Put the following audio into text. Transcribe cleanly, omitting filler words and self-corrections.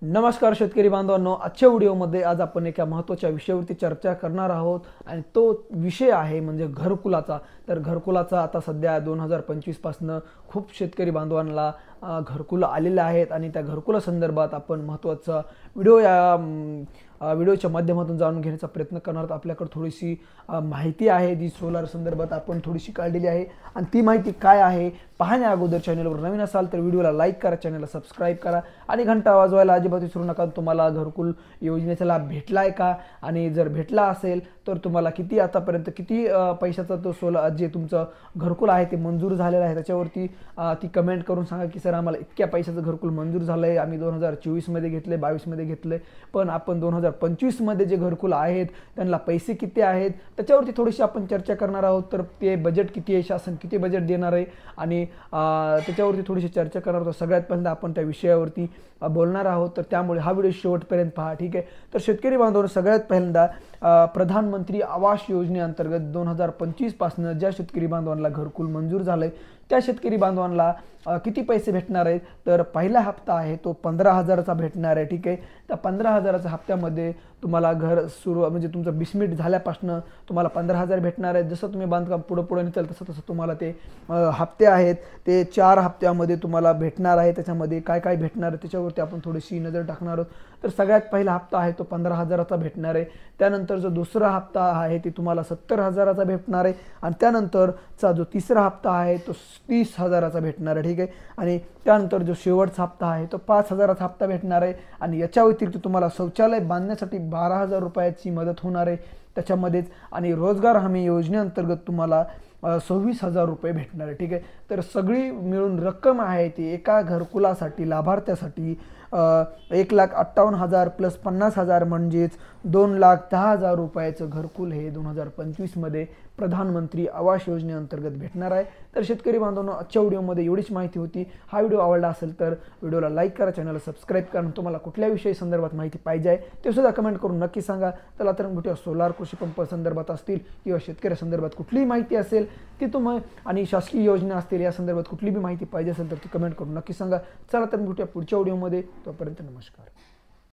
नमस्कार शेतकरी बांधवांनो, आजच्या व्हिडिओमध्ये आज आपण एका महत्त्वाच्या विषयावरती चर्चा करणार आहोत आणि तो विषय आहे म्हणजे घरकुलाचा। तर घरकुलाचा आता सध्या 2025 पासून खूप शेतकरी बांधवांना घरकुल आलेले आहेत आणि त्या घरकुला संदर्भात आपण महत्त्वाचा व्हिडिओ या व्हिडिओच्या माध्यमातून जाणून घेण्याचा प्रयत्न करणार आहोत। आपल्याकडे थोडीशी माहिती आहे जी सोलार संदर्भात आपण थोडीशी काढलेली आहे आणि ती माहिती काय आहे पाहण्या अगोदर चॅनलवर नवीन असाल तर व्हिडिओला लाईक करा, चॅनलला सबस्क्राइब करा आणि घंटा वाजवायला अजिबात विसरू नका। तुम्हाला घरकुल योजनेचा लाभ भेटलाय का आणि जर भेटला असेल तर तुम्हाला किती आतापर्यंत किती पैशाचा तो जे तुमचं घरकुल आहे ते मंजूर झालेलं आहे त्याच्यावरती ती कमेंट करून सांगा की सर आम्हाला इतक्या पैशाचं घरकुल मंजूर झालंय, आम्ही 2024 मध्ये घेतले, 22 मध्ये घेतले, पण आपण 2025 मध्ये जे घरकुल आहेत त्यांना पैसे किती आहेत त्याच्यावरती थोडीशी आपण चर्चा करणार आहोत। तर ते बजेट किती आहे, शासन किती बजेट देणार आहे आणि त्याच्यावरती थोडीशी चर्चा करणार आहोत। सगळ्यात पहिल्यांदा आपण त्या विषयावरती बोलणार आहोत, तर त्यामुळे हा व्हिडिओ शेवटपर्यंत पहा, ठीक आहे। तर शेतकरी बांधवांनो, सगळ्यात पहिल्यांदा प्रधानमंत्री आवास योजनेअंतर्गत 2025 पासून ज्या शेतकरी बांधवांना घरकुल मंजूर झालंय त्या शेतकरी बांधवांना किती पैसे भेटणार आहेत तर पहिला हप्ता आहे तो 15,000चा भेटणार आहे, ठीक आहे। त्या 15,000च्या हप्त्यामध्ये तुम्हाला घर सुरू म्हणजे तुमचं बिस्मिट झाल्यापासून तुम्हाला 15,000 भेटणार आहेत। जसं तुम्ही बांधकाम पुढे नेताल तसं तसं तुम्हाला ते हप्ते आहेत ते 4 हप्त्यामध्ये तुम्हाला भेटणार आहे। त्याच्यामध्ये काय काय भेटणार आहे त्याच्यावरती आपण थोडीशी नजर टाकणार आहोत। तर सगळ्यात पहिला हप्ता आहे तो 15,000चा भेटणार आहे। त्यानंतर जो दुसरा हप्ता आहे ते तुम्हाला 70,000चा भेटणार आहे आणि त्यानंतरचा जो तिसरा हप्ता आहे तो 30,000चा भेटणार आहे, ठीक आहे। आणि त्यानंतर जो शेवटचा हप्ता आहे तो 5,000चा हप्ता भेटणार आहे आणि याच्या व्यतिरिक्त तुम्हाला शौचालय बांधण्यासाठी 12,000 रुपयाची मदत होणार आहे त्याच्यामध्येच आणि रोजगार हमी योजनेअंतर्गत तुम्हाला 26,000 रुपये भेटणार आहे, ठीक आहे। तर सगळी मिळून रक्कम आहे ती एका घरकुलासाठी लाभार्थ्यासाठी 1,58,000 प्लस 50,000 म्हणजेच 2,10,000 रुपयाचं घरकुल हे 2025 मध्ये प्रधानमंत्री आवास योजनेअंतर्गत भेटणार आहे। तर शेतकरी बांधवांनो, आजच्या व्हिडिओमध्ये एवढीच माहिती होती। हा व्हिडिओ आवडला असेल तर व्हिडिओला लाईक करा, चॅनलला सबस्क्राइब करा। तुम्हाला कुठल्या विषयी संदर्भात माहिती पाहिजे आहे ते सुद्धा कमेंट करून नक्की सांगा। चला तर भेटूया सोलार कृषी पंप संदर्भात असतील किंवा शेतकरी संदर्भात कुठलीही माहिती असेल ती तुम्ही आणि शासकीय योजना असतील या संदर्भात कुठली बी माहिती पाहिजे असेल तर ती कमेंट करून नक्की सांगा। चला तर भेटूया पुढच्या व्हिडिओमध्ये, तोपर्यंत नमस्कार।